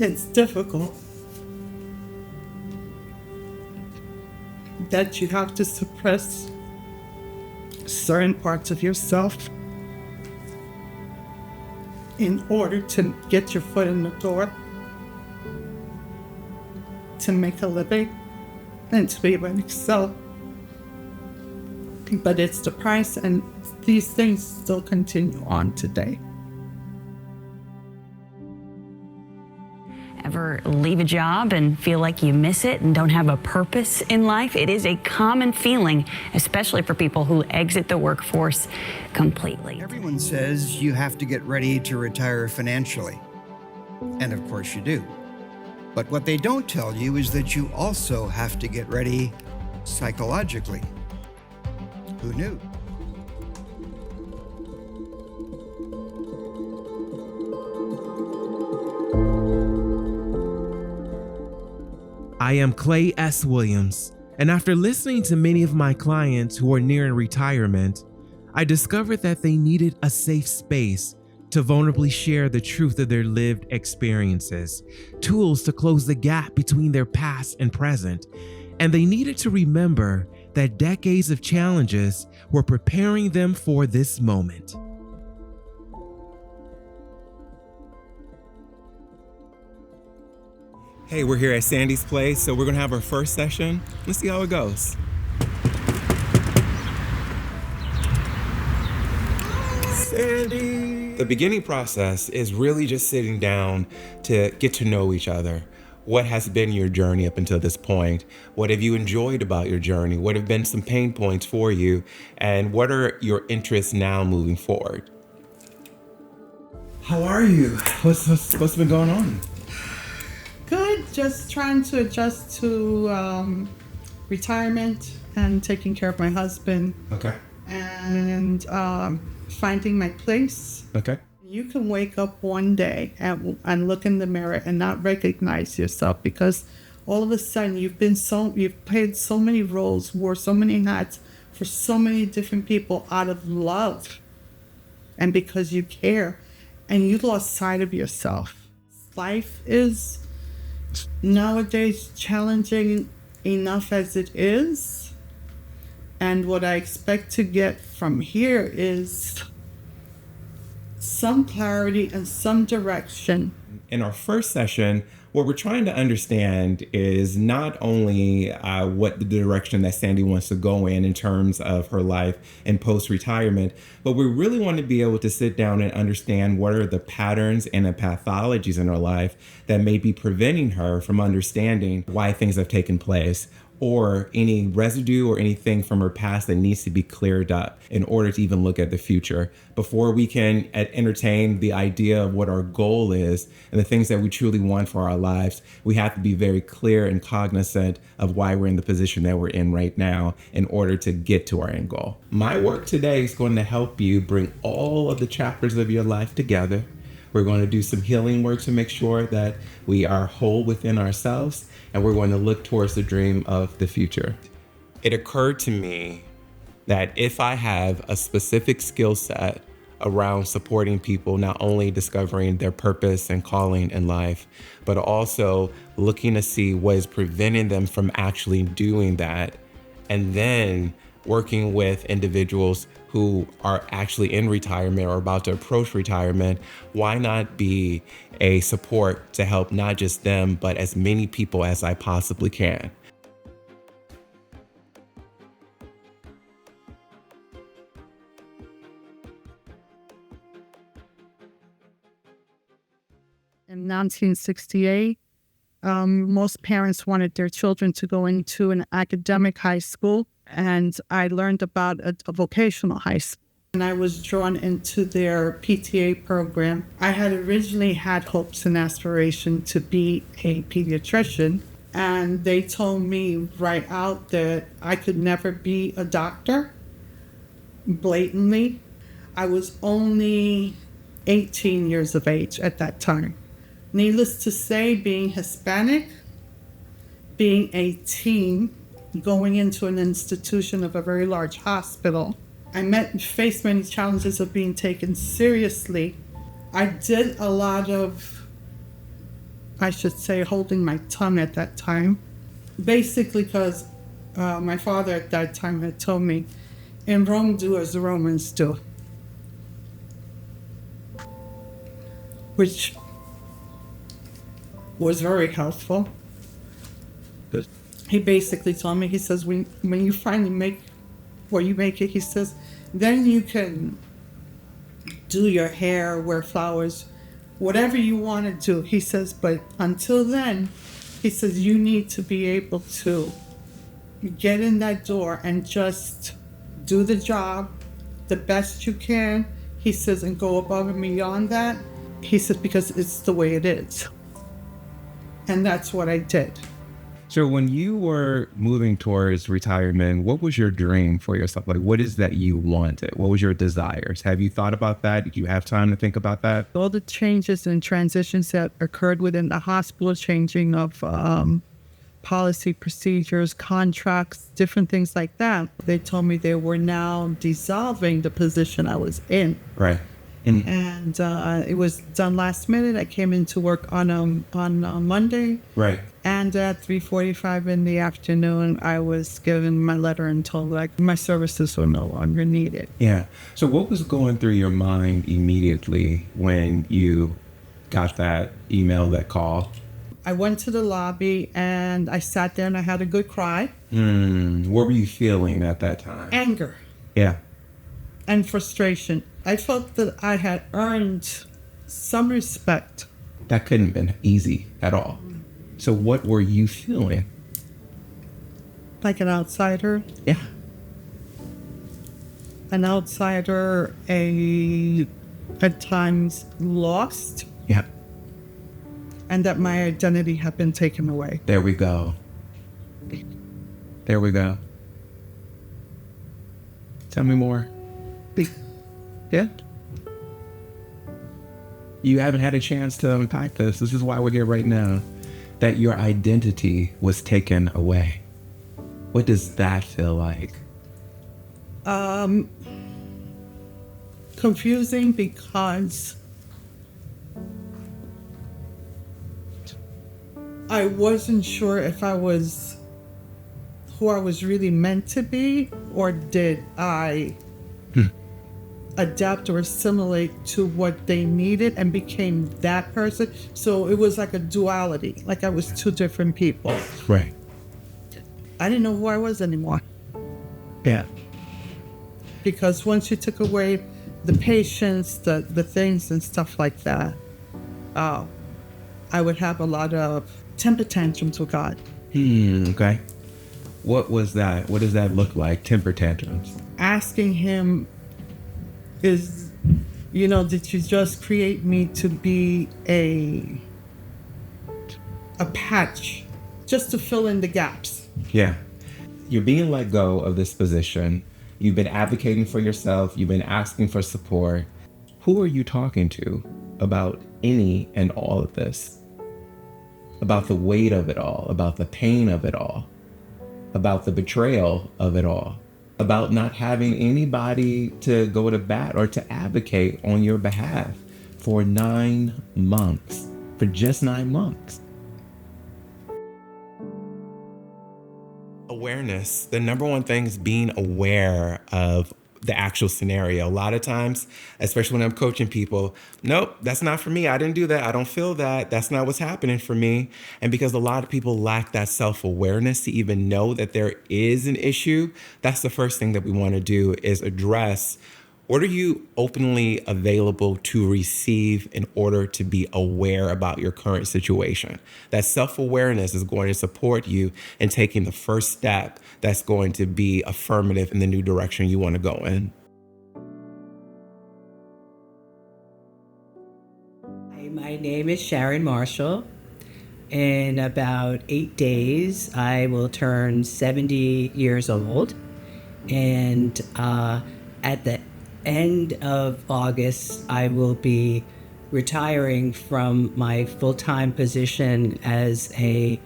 It's difficult that you have to suppress certain parts of yourself in order to get your foot in the door, to make a living, and to be able to excel. But it's the price, and these things still continue on today. Ever leave a job and feel like you miss it and don't have a purpose in life? It is a common feeling, especially for people who exit the workforce completely. Everyone says you have to get ready to retire financially. And of course you do. But what they don't tell you is that you also have to get ready psychologically. Who knew? I am Clay S. Williams, and after listening to many of my clients who are nearing retirement, I discovered that they needed a safe space to vulnerably share the truth of their lived experiences, tools to close the gap between their past and present, and they needed to remember that decades of challenges were preparing them for this moment. Hey, we're here at Sandy's place, so we're gonna have our first session. Let's see how it goes. Sandy! The beginning process is really just sitting down to get to know each other. What has been your journey up until this point? What have you enjoyed about your journey? What have been some pain points for you? And what are your interests now moving forward? How are you? What's been going on? Good, just trying to adjust to retirement and taking care of my husband. Okay. And finding my place. Okay. You can wake up one day and look in the mirror and not recognize yourself because all of a sudden you've played so many roles, wore so many hats for so many different people out of love and because you care, and you lost sight of yourself. Life is nowadays challenging enough as it is, and what I expect to get from here is some clarity and some direction. In our first session, what we're trying to understand is not only what the direction that Sandy wants to go in terms of her life and post-retirement, but we really want to be able to sit down and understand what are the patterns and the pathologies in her life that may be preventing her from understanding why things have taken place, or any residue or anything from her past that needs to be cleared up in order to even look at the future. Before we can entertain the idea of what our goal is and the things that we truly want for our lives, we have to be very clear and cognizant of why we're in the position that we're in right now in order to get to our end goal. My work today is going to help you bring all of the chapters of your life together. We're going to do some healing work to make sure that we are whole within ourselves, and we're going to look towards the dream of the future. It occurred to me that if I have a specific skill set around supporting people, not only discovering their purpose and calling in life, but also looking to see what is preventing them from actually doing that, and then working with individuals who are actually in retirement or about to approach retirement, why not be a support to help not just them, but as many people as I possibly can? In 1968, most parents wanted their children to go into an academic high school, and I learned about a vocational high school. And I was drawn into their PTA program. I had originally had hopes and aspiration to be a pediatrician, and they told me right out that I could never be a doctor, blatantly. I was only 18 years of age at that time. Needless to say, being Hispanic, being a teen, going into an institution of a very large hospital, I faced many challenges of being taken seriously. I did a lot of I should say, holding my tongue at that time. Basically, because my father at that time had told me, in Rome, do as the Romans do. Which was very helpful. Good. He basically told me, he says, when you finally make where you make it, he says, then you can do your hair, wear flowers, whatever you want to do. He says, but until then, he says, you need to be able to get in that door and just do the job the best you can. He says, and go above and beyond that. He says, because it's the way it is. And that's what I did. So when you were moving towards retirement, what was your dream for yourself? Like, what is that you wanted? What was your desires? Have you thought about that? Did you have time to think about that? All the changes and transitions that occurred within the hospital, changing of policy, procedures, contracts, different things like that. They told me they were now dissolving the position I was in. Right. And it was done last minute. I came into work on Monday. Right. And at 3:45 in the afternoon, I was given my letter and told like my services were no longer needed. Yeah. So what was going through your mind immediately when you got that email, that call? I went to the lobby and I sat there and I had a good cry. What were you feeling at that time? Anger. Yeah. And frustration. I felt that I had earned some respect. That couldn't have been easy at all. So what were you feeling? Like an outsider. Yeah. An outsider, at times lost. Yeah. And that my identity had been taken away. There we go. There we go. Tell me more. Yeah. You haven't had a chance to unpack this. This is why we're here right now. That your identity was taken away. What does that feel like? Confusing because I wasn't sure if I was who I was really meant to be, or did I adapt or assimilate to what they needed and became that person. So it was like a duality, like I was two different people. Right. I didn't know who I was anymore. Yeah. Because once you took away the patience, the things and stuff like that, I would have a lot of temper tantrums with God. Okay. What was that? What does that look like? Temper tantrums. Asking him, did you just create me to be a patch, just to fill in the gaps? Yeah. You're being let go of this position. You've been advocating for yourself. You've been asking for support. Who are you talking to about any and all of this? About the weight of it all, about the pain of it all, about the betrayal of it all, about not having anybody to go to bat or to advocate on your behalf for 9 months, for just 9 months. Awareness. The number one thing is being aware of the actual scenario. A lot of times, especially when I'm coaching people, nope, that's not for me. I didn't do that. I don't feel that. That's not what's happening for me. And because a lot of people lack that self-awareness to even know that there is an issue, that's the first thing that we want to do is address. What are you openly available to receive in order to be aware about your current situation? That self-awareness is going to support you in taking the first step that's going to be affirmative in the new direction you want to go in. Hi, my name is Sharon Marshall. In about 8 days, I will turn 70 years old. And at the end of August, I will be retiring from my full-time position as an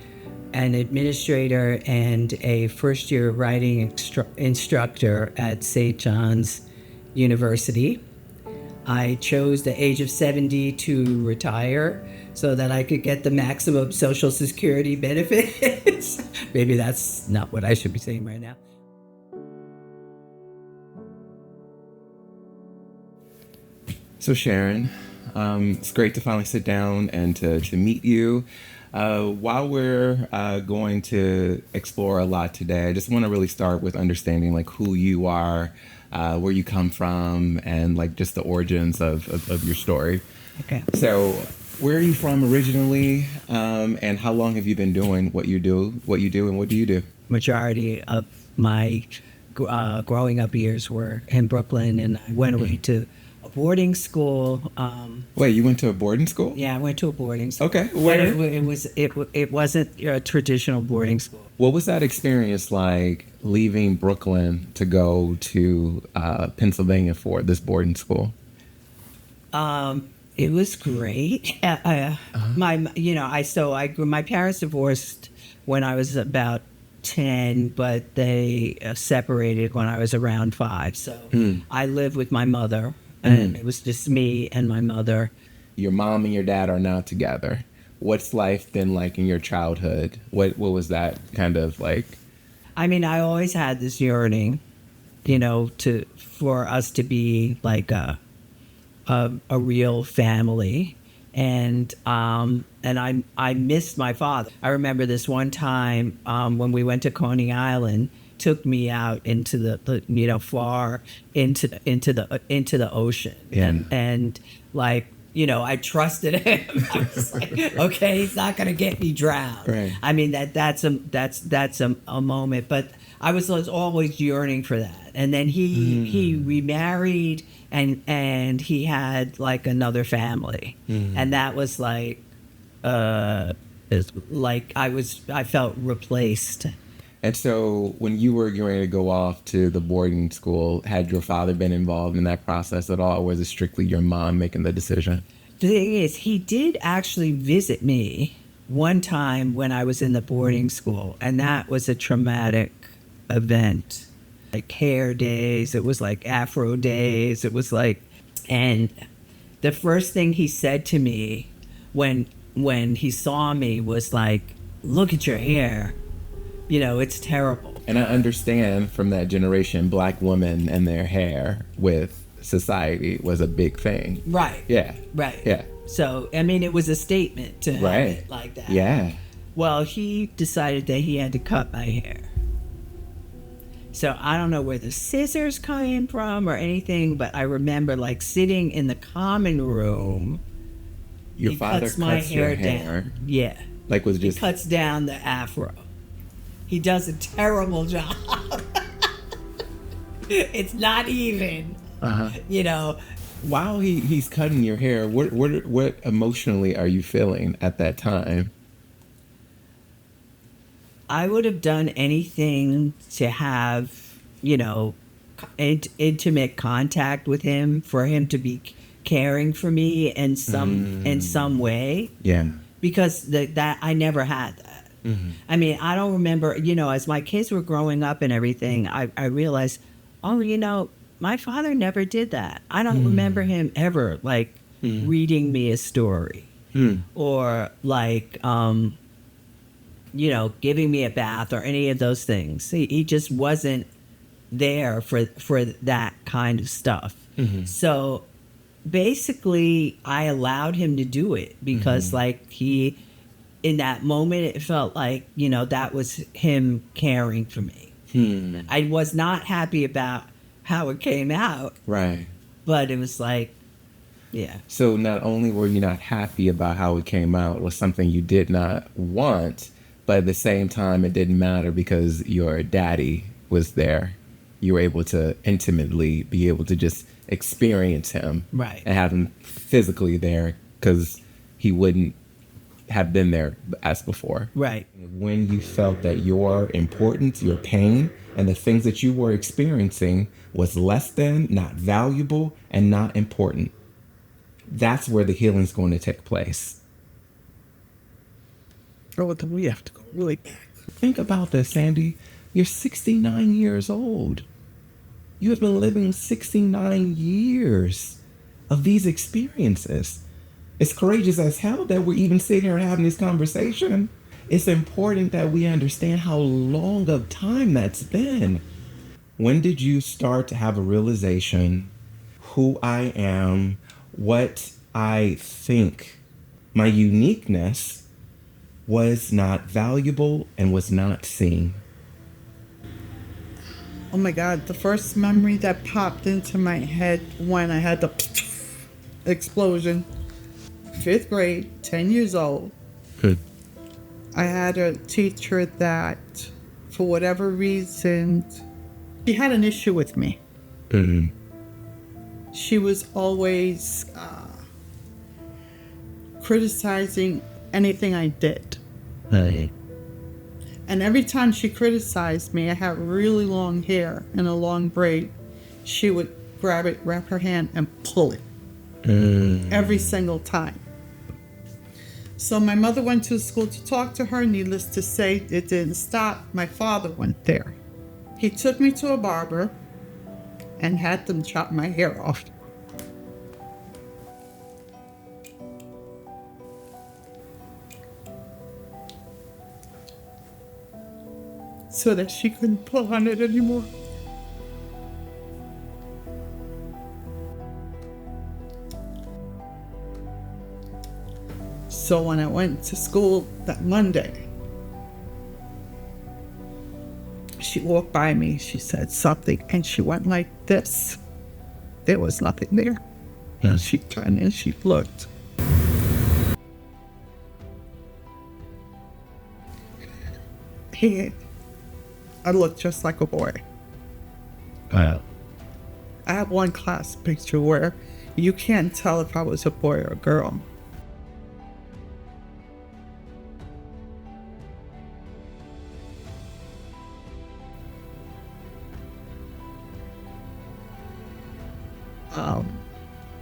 administrator and a first-year writing instructor at St. John's University. I chose the age of 70 to retire so that I could get the maximum Social Security benefits. Maybe that's not what I should be saying right now. So Sharon, it's great to finally sit down and to meet you. While we're going to explore a lot today, I just want to really start with understanding like who you are, where you come from, and like just the origins of your story. Okay. So where are you from originally, and how long have you been doing what you do, and what do you do? Majority of my growing up years were in Brooklyn, and I went away to a boarding school. Wait, you went to a boarding school? Yeah, I went to a boarding school. Okay. Where? It wasn't a traditional boarding school. What was that experience like leaving Brooklyn to go to Pennsylvania for this boarding school? It was great. My parents divorced when I was about 10, but they separated when I was around 5. So I lived with my mother, and it was just me and my mother. Your mom and your dad are now together. What's life been like in your childhood? What was that kind of like? I mean, I always had this yearning, for us to be like a real family, and I missed my father. I remember this one time when we went to Coney Island, took me out into the far into the ocean, and like. I trusted him. I was like, okay, he's not going to get me drowned. Right. I mean, that's a moment, but I was always yearning for that. And then he remarried, and he had like another family, and that was like, I felt replaced. And so when you were getting ready to go off to the boarding school, had your father been involved in that process at all, or was it strictly your mom making the decision? The thing is, he did actually visit me one time when I was in the boarding school, and that was a traumatic event. Like hair days, it was like Afro days, it was like, and the first thing he said to me when he saw me was like, look at your hair. It's terrible. And I understand from that generation, Black women and their hair with society was a big thing. Right. Yeah. Right. Yeah. So, I mean, it was a statement to have it like that. Yeah. Well, he decided that he had to cut my hair. So I don't know where the scissors came from or anything, but I remember like sitting in the common room. Your father cuts my hair down. Yeah. Like was just... He cuts down the afro. He does a terrible job. It's not even, While he's cutting your hair, what emotionally are you feeling at that time? I would have done anything to have, intimate contact with him, for him to be caring for me in some way. Yeah. Because that I never had that. Mm-hmm. I mean, I don't remember, as my kids were growing up and everything, I realized, my father never did that. I don't remember him ever like reading me a story or like, giving me a bath or any of those things. He just wasn't there for that kind of stuff. Mm-hmm. So basically I allowed him to do it because in that moment, it felt like, that was him caring for me. I was not happy about how it came out. Right. But it was like, yeah. So not only were you not happy about how it came out, it was something you did not want, but at the same time, it didn't matter because your daddy was there. You were able to intimately be able to just experience him. Right. And have him physically there because he wouldn't have been there as before. Right. When you felt that your importance, your pain, and the things that you were experiencing was less than, not valuable, and not important, that's where the healing's going to take place. Oh, we have to go really back. Think about this, Sandy. You're 69 years old. You have been living 69 years of these experiences. It's courageous as hell that we're even sitting here having this conversation. It's important that we understand how long of time that's been. When did you start to have a realization who I am, what I think, my uniqueness was not valuable and was not seen? Oh my God, the first memory that popped into my head when I had the explosion, 5th grade, 10 years old. Good. I had a teacher that, for whatever reason, she had an issue with me. Mm-hmm. She was always criticizing anything I did. Hey. And every time she criticized me, I had really long hair and a long braid. She would grab it, wrap her hand, and pull it. Every single time. So my mother went to school to talk to her. Needless to say, it didn't stop. My father went there. He took me to a barber and had them chop my hair off. So that she couldn't pull on it anymore. So when I went to school that Monday, she walked by me, she said something, and she went like this. There was nothing there. And she turned and she looked. I looked just like a boy. Wow. I have one class picture where you can't tell if I was a boy or a girl.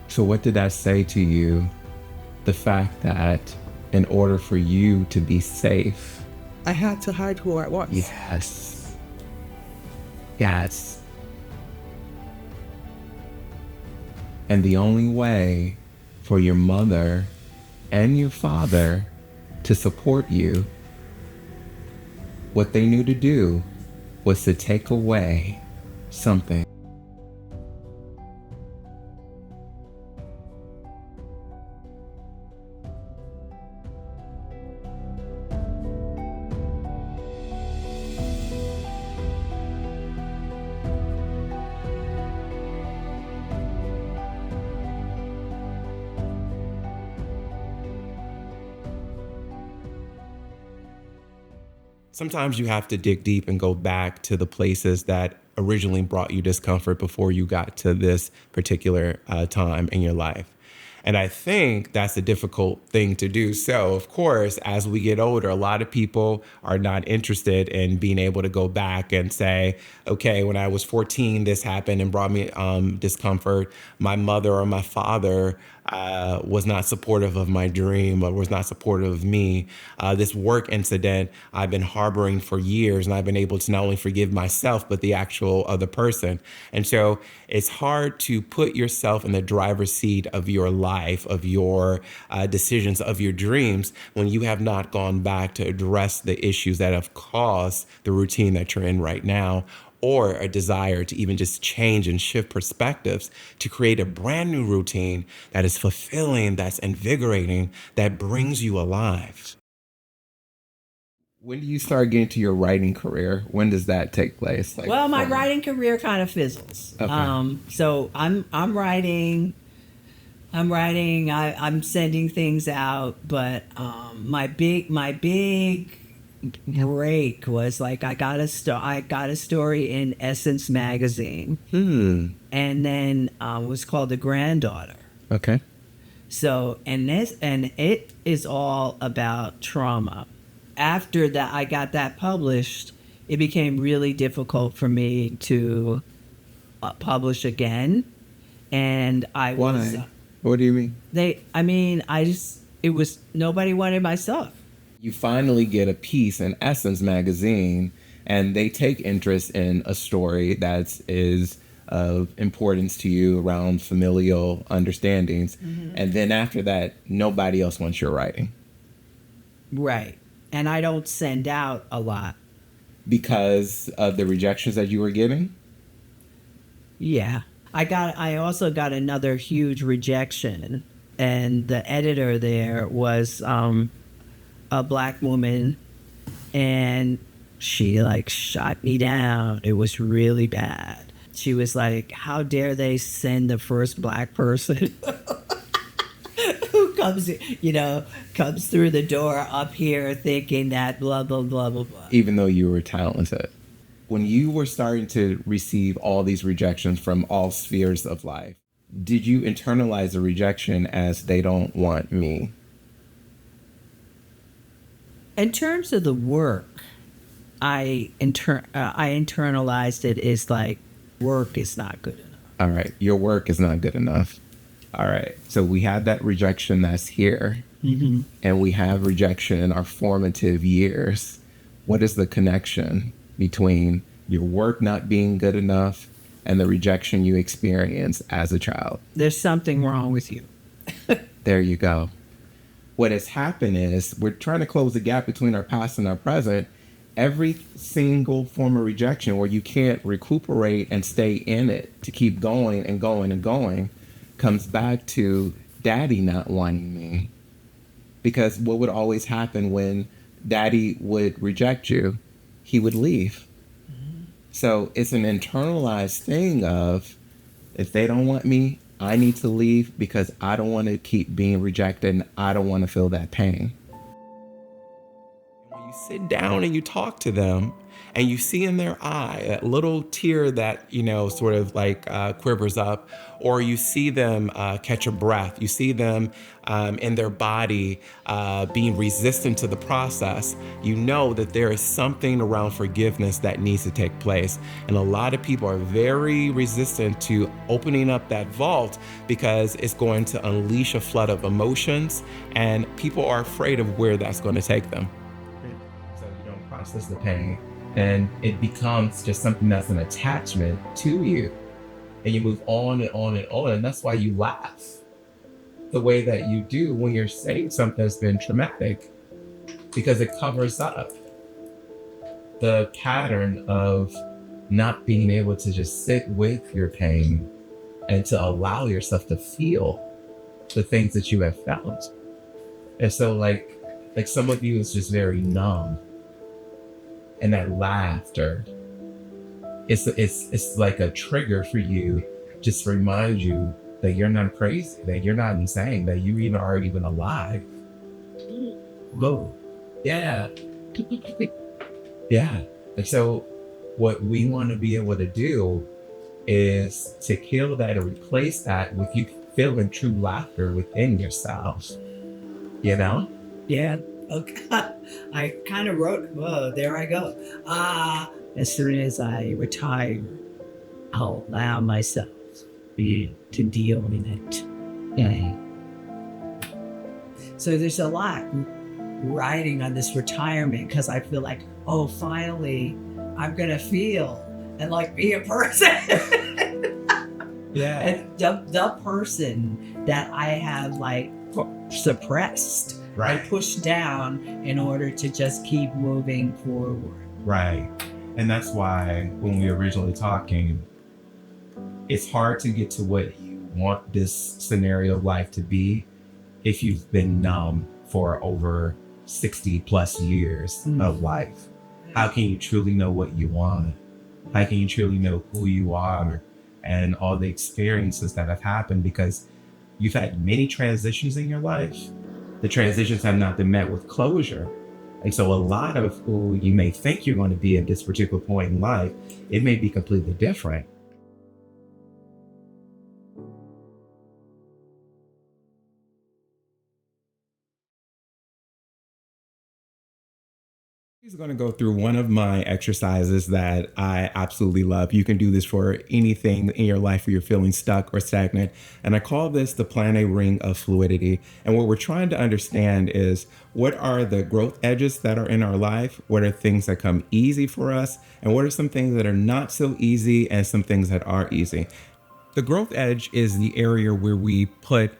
So what did that say to you? The fact that in order for you to be safe, I had to hide who I was. yes, yes. And the only way for your mother and your father to support you, what they knew to do was to take away something. Sometimes you have to dig deep and go back to the places that originally brought you discomfort before you got to this particular time in your life. And I think that's a difficult thing to do. So, of course, as we get older, a lot of people are not interested in being able to go back and say, okay, when I was 14, this happened and brought me discomfort. My mother or my father was not supportive of my dream or was not supportive of me. This work incident I've been harboring for years, and I've been able to not only forgive myself, but the actual other person. And so it's hard to put yourself in the driver's seat of your life, of your decisions, of your dreams, when you have not gone back to address the issues that have caused the routine that you're in right now, or a desire to even just change and shift perspectives to create a brand new routine that is fulfilling, that's invigorating, that brings you alive. When do you start getting to your writing career? When does that take place? Like, Well, my writing career kind of fizzles. Okay. So I'm writing. I'm sending things out, but my big break was like I got a story in Essence magazine, and then it was called The Granddaughter. Okay. So and it is all about trauma. After that, I got that published. It became really difficult for me to publish again, and I was. Why? What do you mean? It was nobody wanted my stuff. You finally get a piece in Essence magazine, and they take interest in a story that is of importance to you around familial understandings. And then after that, nobody else wants your writing. Right. And I don't send out a lot. Because of the rejections that you were getting? Yeah. I also got another huge rejection, and the editor there was a black woman, and she like shot me down. It was really bad. She was like, "How dare they send the first black person who comes through the door up here thinking that blah blah blah blah blah." Even though you were talented. When you were starting to receive all these rejections from all spheres of life, did you internalize the rejection as they don't want me? In terms of the work, I internalized it as like, work is not good enough. All right, your work is not good enough. All right, so we have that rejection that's here, and we have rejection in our formative years. What is the connection between your work not being good enough and the rejection you experience as a child? There's something wrong with you. There you go. What has happened is we're trying to close the gap between our past and our present. Every single form of rejection where you can't recuperate and stay in it to keep going and going and going comes back to daddy not wanting me. Because what would always happen when daddy would reject you? He would leave. So it's an internalized thing of, if they don't want me, I need to leave because I don't want to keep being rejected and I don't want to feel that pain. When you sit down and you talk to them and you see in their eye a little tear that, sort of like quivers up, or you see them catch a breath, you see them in their body being resistant to the process, you know that there is something around forgiveness that needs to take place. And a lot of people are very resistant to opening up that vault because it's going to unleash a flood of emotions, and people are afraid of where that's going to take them. So you don't process the pain, and it becomes just something that's an attachment to you. And you move on and on and on. And that's why you laugh the way that you do when you're saying something that's been traumatic, because it covers up the pattern of not being able to just sit with your pain and to allow yourself to feel the things that you have felt. And so like some of you is just very numb. And that laughter, it's like a trigger for you, just to remind you that you're not crazy, that you're not insane, that you even aren't even alive. Whoa. Yeah. Yeah. And so what we want to be able to do is to kill that and replace that with you feeling true laughter within yourself. Yeah. Okay. I kind of wrote, whoa, there I go. As soon as I retire, I'll allow myself to deal with it. Yeah. So there's a lot riding on this retirement, because I feel like, oh, finally, I'm going to feel and like be a person. Yeah. And the person that I have like suppressed, Right. I pushed down in order to just keep moving forward. Right. And that's why when we were originally talking, it's hard to get to what you want this scenario of life to be if you've been numb for over 60 plus years of life. How can you truly know what you want? How can you truly know who you are and all the experiences that have happened? Because you've had many transitions in your life. The transitions have not been met with closure. And so a lot of who you may think you're going to be at this particular point in life, it may be completely different. is going to go through one of my exercises that I absolutely love. You can do this for anything in your life where you're feeling stuck or stagnant. And I call this the Plan a Ring of Fluidity. And what we're trying to understand is, what are the growth edges that are in our life? What are things that come easy for us? And what are some things that are not so easy and some things that are easy? The growth edge is the area where we put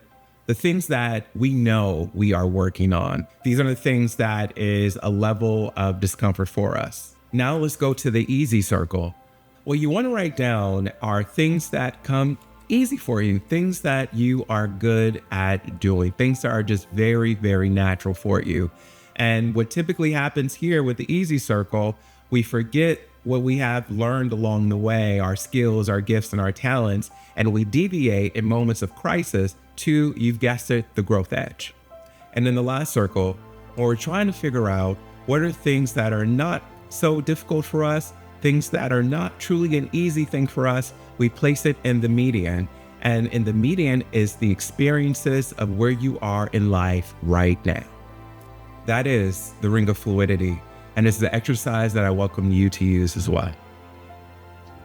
the things that we know we are working on. These are the things that is a level of discomfort for us. Now let's go to the easy circle. What you want to write down are things that come easy for you, things that you are good at doing, things that are just very, very natural for you. And what typically happens here with the easy circle, we forget what we have learned along the way, our skills, our gifts, and our talents, and we deviate in moments of crisis to, you've guessed it, the growth edge. And in the last circle, when we're trying to figure out what are things that are not so difficult for us, things that are not truly an easy thing for us, we place it in the median. And in the median is the experiences of where you are in life right now. That is the Ring of Fluidity. And it's the exercise that I welcome you to use as well.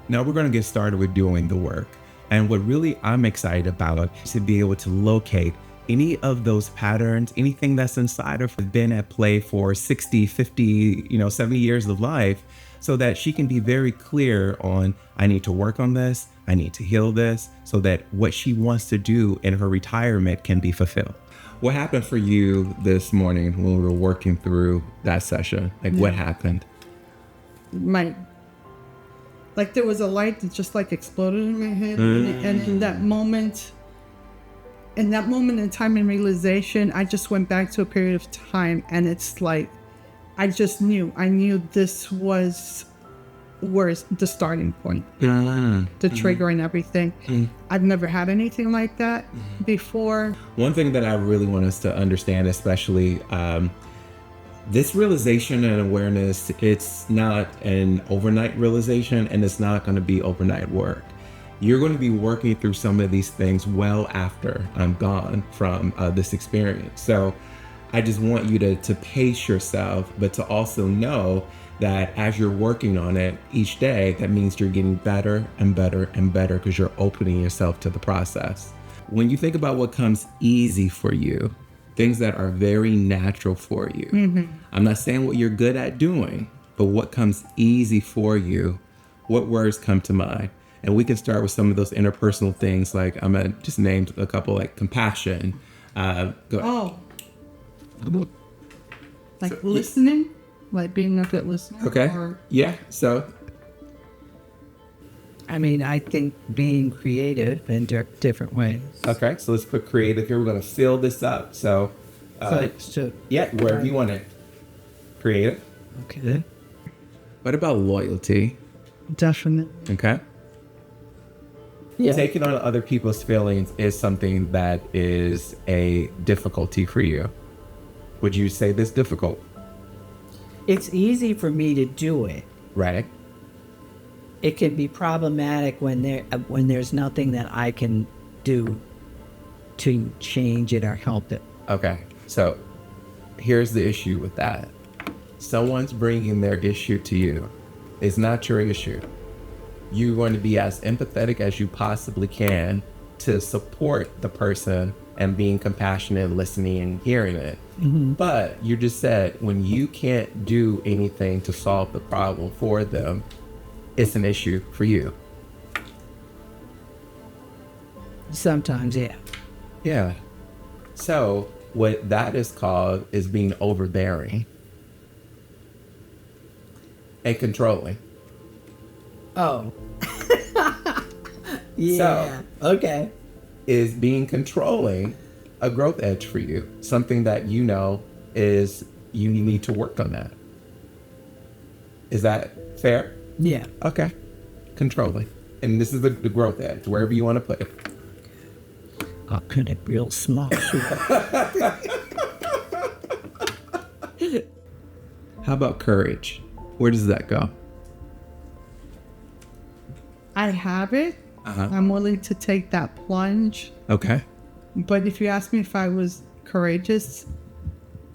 Now we're going to get started with doing the work. And what really I'm excited about is to be able to locate any of those patterns, anything that's inside of her, been at play for 60, 50, 70 years of life, so that she can be very clear on, I need to work on this, I need to heal this, so that what she wants to do in her retirement can be fulfilled. What happened for you this morning when we were working through that session? What happened? There was a light that just exploded in my head. And in that moment in time and realization, I just went back to a period of time, and it's like, I knew this was where's the starting point, the trigger and everything. I've never had anything like that before. One thing that I really want us to understand, especially this realization and awareness, it's not an overnight realization, and it's not going to be overnight work. You're going to be working through some of these things well after I'm gone from this experience. So I just want you to pace yourself, but to also know that as you're working on it each day, that means you're getting better and better and better, because you're opening yourself to the process. When you think about what comes easy for you, things that are very natural for you, I'm not saying what you're good at doing, but what comes easy for you, what words come to mind? And we can start with some of those interpersonal things, like I'm gonna just name a couple, like compassion. Listening, being a good listener. Okay. Yeah. So. I think being creative in different ways. Okay. So let's put creative here. We're going to fill this up. So, wherever you want it. Creative. Okay. What about loyalty? Definitely. Okay. Yeah. Taking on other people's feelings is something that is a difficulty for you. Would you say this difficult? It's easy for me to do it. Right. It can be problematic when there's nothing that I can do to change it or help it. Okay. So here's the issue with that. Someone's bringing their issue to you. It's not your issue. You're going to be as empathetic as you possibly can to support the person and being compassionate, listening and hearing it. But you just said, when you can't do anything to solve the problem for them, it's an issue for you. Sometimes, yeah. Yeah. So what that is called is being overbearing and controlling. Oh. Yeah. So, okay. Is being controlling a growth edge for you? Something that you know is you need to work on that. Is that fair? Yeah. Okay. Controlling. And this is the growth edge, wherever you want to put it. I put it real small. How about courage? Where does that go? I have it. I'm willing to take that plunge. Okay. But if you ask me if I was courageous,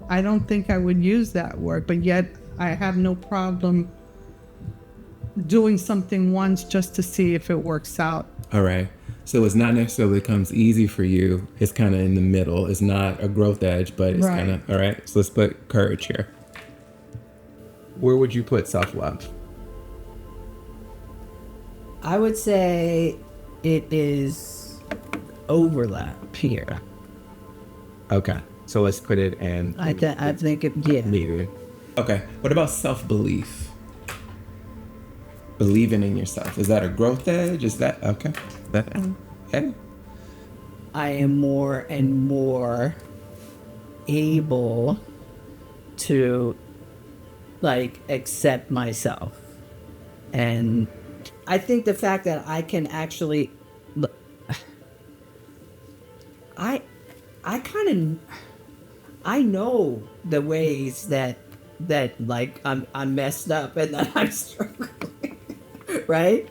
I don't think I would use that word. But yet I have no problem doing something once just to see if it works out. All right. So it's not necessarily comes easy for you. It's kind of in the middle. It's not a growth edge, but it's Right. kind of, all right. So let's put courage here. Where would you put self-love? I would say it is overlap here. Okay. So let's put it in. I think yeah. Needed. Okay. What about self-belief? Believing in yourself. Is that a growth edge? Is that okay? Okay. I am more and more able to like accept myself. And I think the fact that I can actually I know the ways that like I'm messed up and that I'm struggling, right?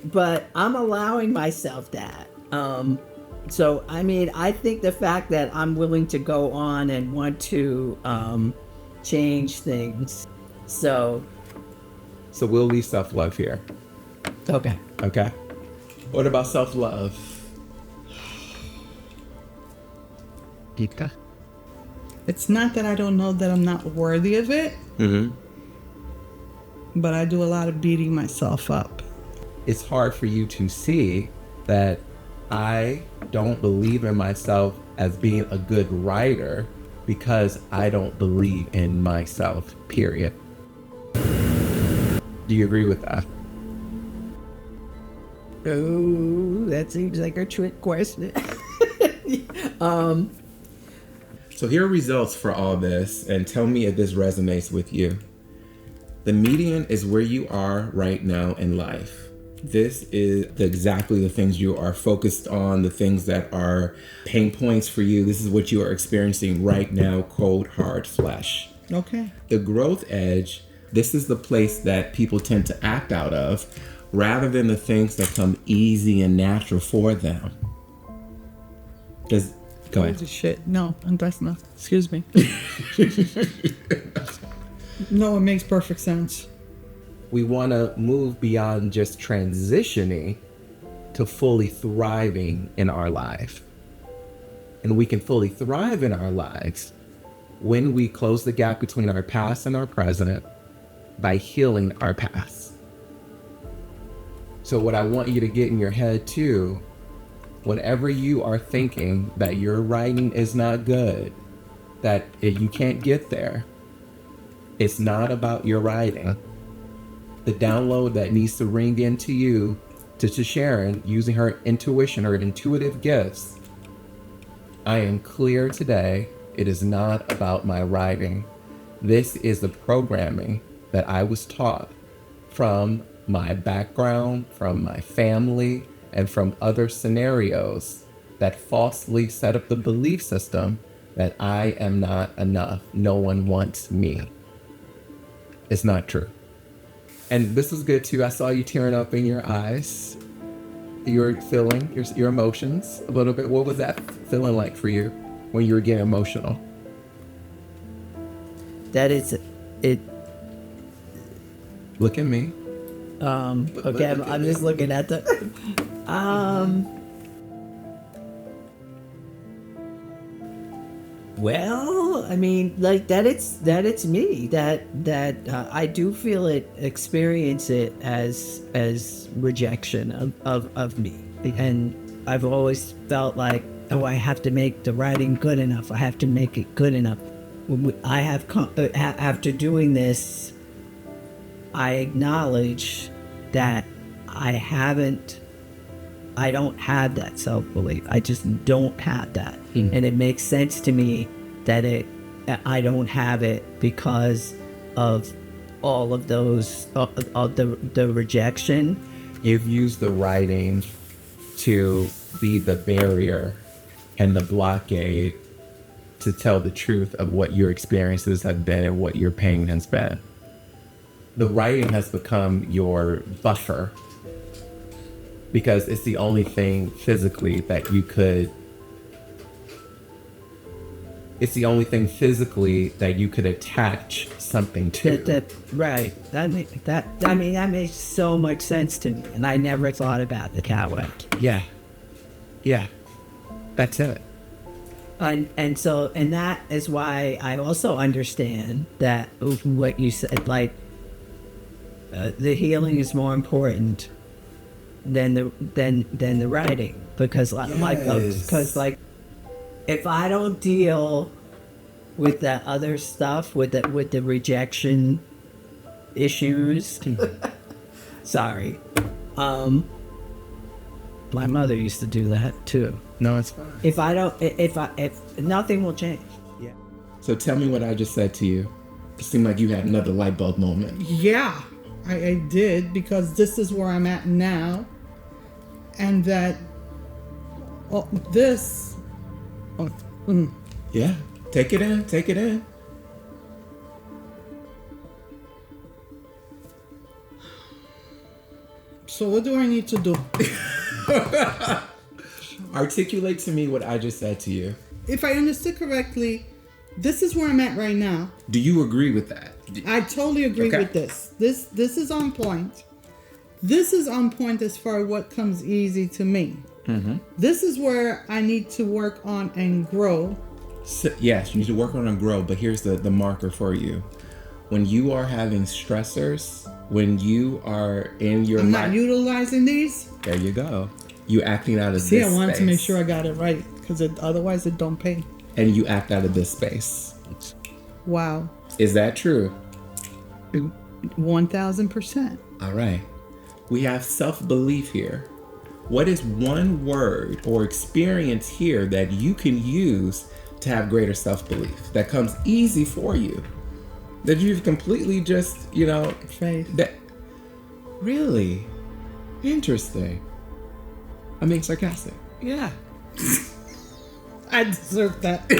But I'm allowing myself that. So I mean, I think the fact that I'm willing to go on and want to change things. So we'll leave self-love here. okay. Okay. What about self-love? Gita. It's not that I don't know that I'm not worthy of it, but I do a lot of beating myself up. It's hard for you to see that I don't believe in myself as being a good writer because I don't believe in myself, period. Do you agree with that? Oh, that seems like a trick question. So here are results for all this, and tell me if this resonates with you. The median is where you are right now in life. This is exactly the things you are focused on, the things that are pain points for you. This is what you are experiencing right now, cold, hard flesh. Okay. The growth edge, this is the place that people tend to act out of rather than the things that come easy and natural for them. Go ahead. Holy shit. No, that's not. Excuse me. No, it makes perfect sense. We want to move beyond just transitioning to fully thriving in our life. And we can fully thrive in our lives when we close the gap between our past and our present by healing our past. So what I want you to get in your head too, whenever you are thinking that your writing is not good, that you can't get there, it's not about your writing. The download that needs to ring into you, to Sharon, using her intuition or intuitive gifts, I am clear today, it is not about my writing. This is the programming that I was taught from my background, from my family, and from other scenarios that falsely set up the belief system that I am not enough. No one wants me. It's not true. And this is good too. I saw you tearing up in your eyes. You're feeling your emotions a little bit. What was that feeling like for you when you were getting emotional? That is it. Look at me. Okay, I'm just looking at the. Well, I mean, like that. It's me. That I do feel it, experience it as rejection of me, and I've always felt like, oh, I have to make the writing good enough. I have to make it good enough. I have after doing this, I acknowledge that I don't have that self-belief. I just don't have that. And it makes sense to me that I don't have it because of all of those, of the rejection. You've used the writing to be the barrier and the blockade to tell the truth of what your experiences have been and what your pain has been. The writing has become your buffer because it's the only thing physically that you could It's the only thing physically that you could attach something to. Right. That makes so much sense to me, and I never thought about it that way. Yeah. That's it. And that is why I also understand that what you said, like the healing is more important than the writing, because if I don't deal with that other stuff, with the rejection issues, sorry, my mother used to do that too. No, it's fine. If nothing will change. Yeah. So tell me what I just said to you. It seemed like you had another light bulb moment. Yeah, I did, because this is where I'm at now. And that Yeah. Take it in. So what do I need to do? Articulate to me what I just said to you. If I understood correctly, this is where I'm at right now. Do you agree with that? I totally agree with this. This is on point. This is on point as far as what comes easy to me. Mm-hmm. This is where I need to work on and grow. So, yes, you need to work on and grow, but here's the marker for you. When you are having stressors, when you are in your I'm not utilizing these. There you go. You acting out of this space. I wanted to make sure I got it right, because otherwise it don't pay. And you act out of this space. Wow. Is that true? 1000%. All right. We have self-belief here. What is one word or experience here that you can use to have greater self-belief that comes easy for you? That you've completely just, faith. That really interesting. I mean, sarcastic. Yeah. I deserve that.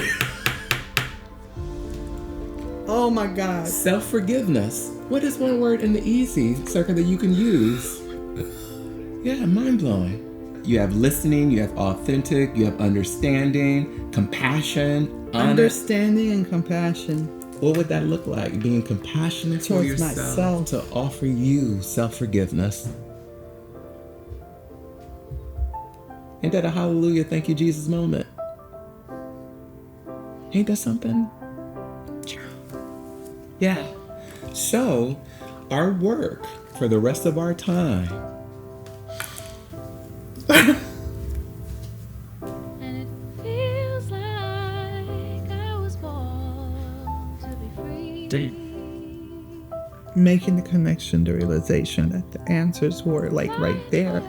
Oh my God. Self-forgiveness. What is one word in the easy circle that you can use? Yeah, mind-blowing. You have listening, you have authentic, you have understanding, compassion, understanding and compassion. What would that look like? Being compassionate towards for yourself, myself, to offer you self-forgiveness. Ain't that a hallelujah, thank you, Jesus moment? Ain't that something? Yeah. So, our work for the rest of our time. And it feels like I was born to be free. Making the connection, the realization that the answers were like right there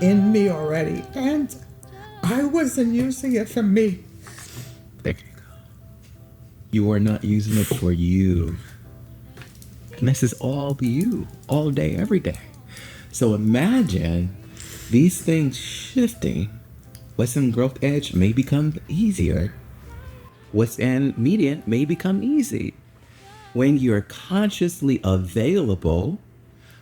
in me already. And I wasn't using it for me. There you go. You are not using it for you. And this is all you, all day, every day. So imagine these things shifting. What's in growth edge may become easier. What's in median may become easy. When you're consciously available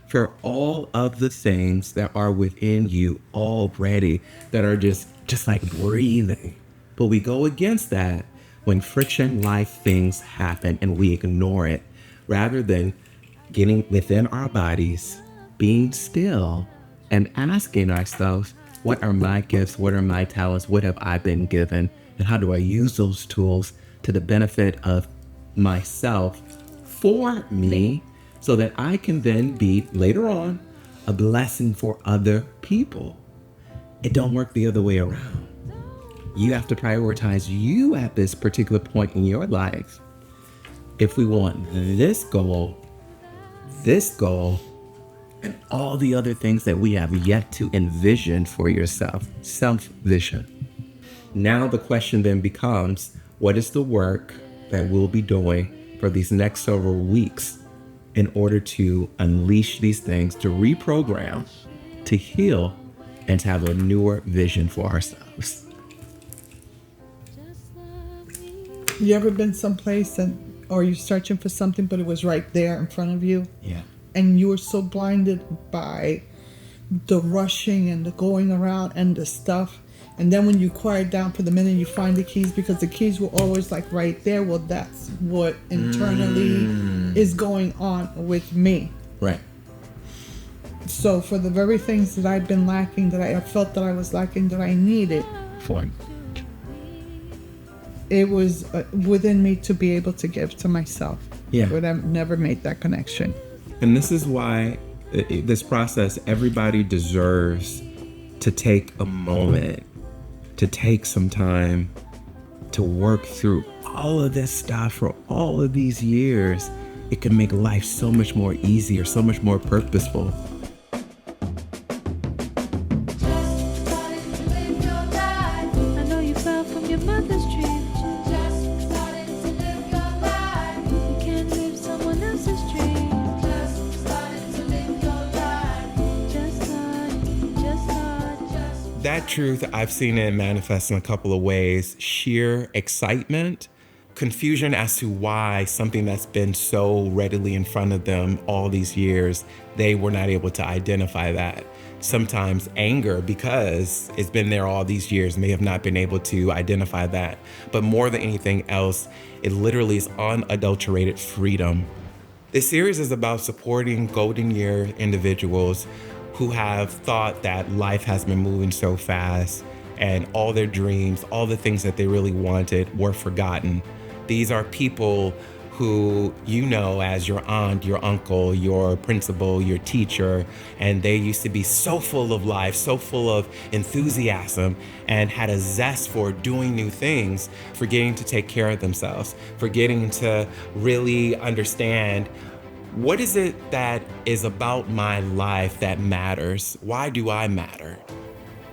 for all of the things that are within you already, that are just like breathing. But we go against that when friction life things happen and we ignore it, rather than getting within our bodies, being still, and asking ourselves, what are my gifts? What are my talents? What have I been given? And how do I use those tools to the benefit of myself, for me, so that I can then be, later on, a blessing for other people? It don't work the other way around. You have to prioritize you at this particular point in your life. If we want this goal, and all the other things that we have yet to envision for yourself, self-vision. Now the question then becomes, what is the work that we'll be doing for these next several weeks in order to unleash these things, to reprogram, to heal, and to have a newer vision for ourselves? You ever been someplace or you're searching for something, but it was right there in front of you? Yeah. And you were so blinded by the rushing and the going around and the stuff, And then when you quiet down for the minute, you find the keys, because the keys were always like right there. Well, that's what internally is going on with me. Right. So for the very things that I've been lacking, that I felt that I was lacking, that I needed, Fine. it was within me to be able to give to myself. Yeah. But I've never made that connection. And this is why this process, everybody deserves to take a moment, to take some time to work through all of this stuff for all of these years. It can make life so much more easier, so much more purposeful. I know you fell from your mother's dream. Just started to live your life. You can't live someone else's dream. Just started to live your life. Just start. That truth, I've seen it manifest in a couple of ways. Sheer excitement, confusion as to why something that's been so readily in front of them all these years, they were not able to identify that. Sometimes anger because it's been there all these years and they have not been able to identify that. But more than anything else, it literally is unadulterated freedom. This series is about supporting golden year individuals who have thought that life has been moving so fast and all their dreams, all the things that they really wanted were forgotten. These are people who you know as your aunt, your uncle, your principal, your teacher, and they used to be so full of life, so full of enthusiasm, and had a zest for doing new things, forgetting to take care of themselves, forgetting to really understand what is it that is about my life that matters? Why do I matter?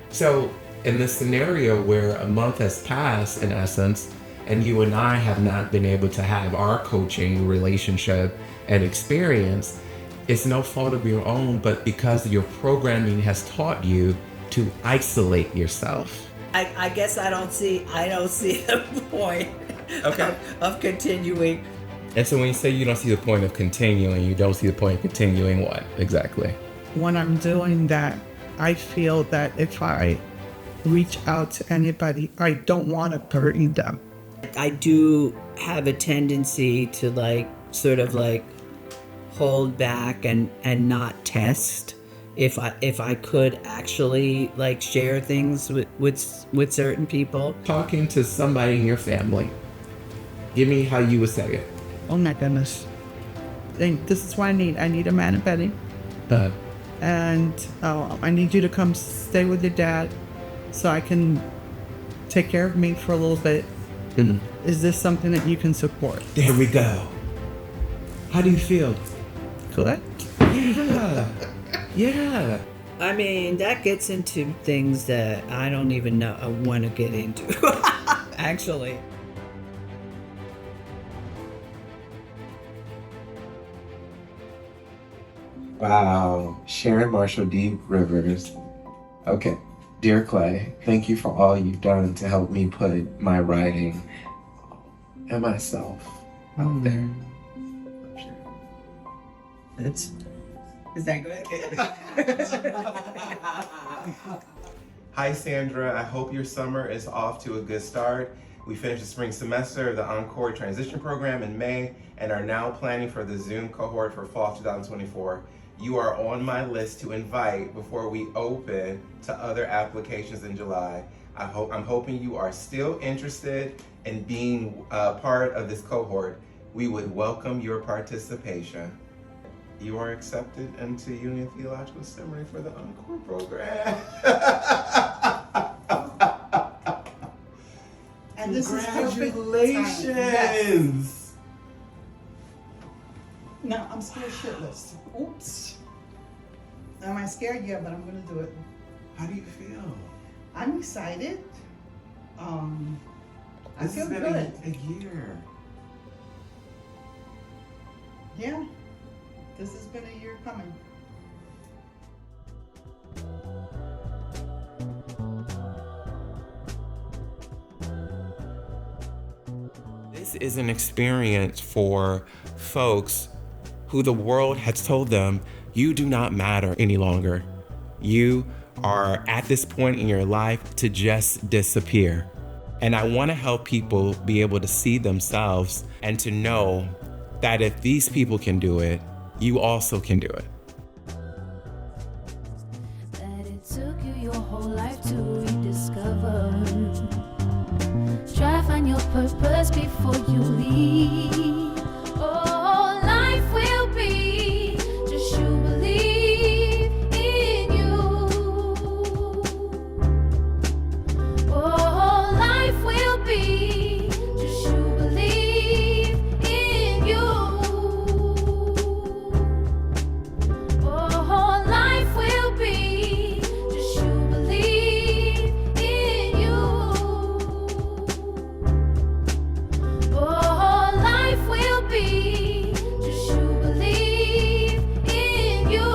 So in this scenario where a month has passed, in essence, and you and I have not been able to have our coaching relationship and experience, it's no fault of your own, but because your programming has taught you to isolate yourself. I guess I don't see the point Okay. of continuing. And so when you say you don't see the point of continuing, you don't see the point of continuing what exactly? When I'm doing that, I feel that if I reach out to anybody, I don't want to burden them. I do have a tendency to sort of hold back and not test if I could actually share things with certain people. Talking to somebody in your family, give me how you would say it. Oh my goodness. And this is what I need a man in bedding. And I need you to come stay with your dad so I can take care of me for a little bit. Mm-hmm. Is this something that you can support? There we go. How do you feel? Good. Yeah. Yeah. I mean, that gets into things that I don't even know I want to get into, actually. Wow, Sharon Marshall D. Rivers. Okay, dear Clay, thank you for all you've done to help me put my writing and myself out there. Is that good? Hi, Sandra. I hope your summer is off to a good start. We finished the spring semester of the Encore Transition Program in May and are now planning for the Zoom cohort for fall 2024. You are on my list to invite before we open to other applications in July. I'm hoping you are still interested in being part of this cohort. We would welcome your participation. You are accepted into Union Theological Seminary for the Encore program. And this is perfect Congratulations! time. Yes. Now I'm scared shitless. Oops. Am I scared? Yeah, but I'm gonna do it. How do you feel? I'm excited. I This feel has been good. a year. Yeah. This has been a year coming. This is an experience for folks who the world has told them, you do not matter any longer. You are at this point in your life to just disappear. And I want to help people be able to see themselves and to know that if these people can do it, you also can do it. That it took you your whole life to rediscover. Try find your purpose before you leave. Oh, life will be just you believe in you. Oh, life will be just you believe in you. Oh, life will be just you believe in you. Oh, life will be just you believe in you.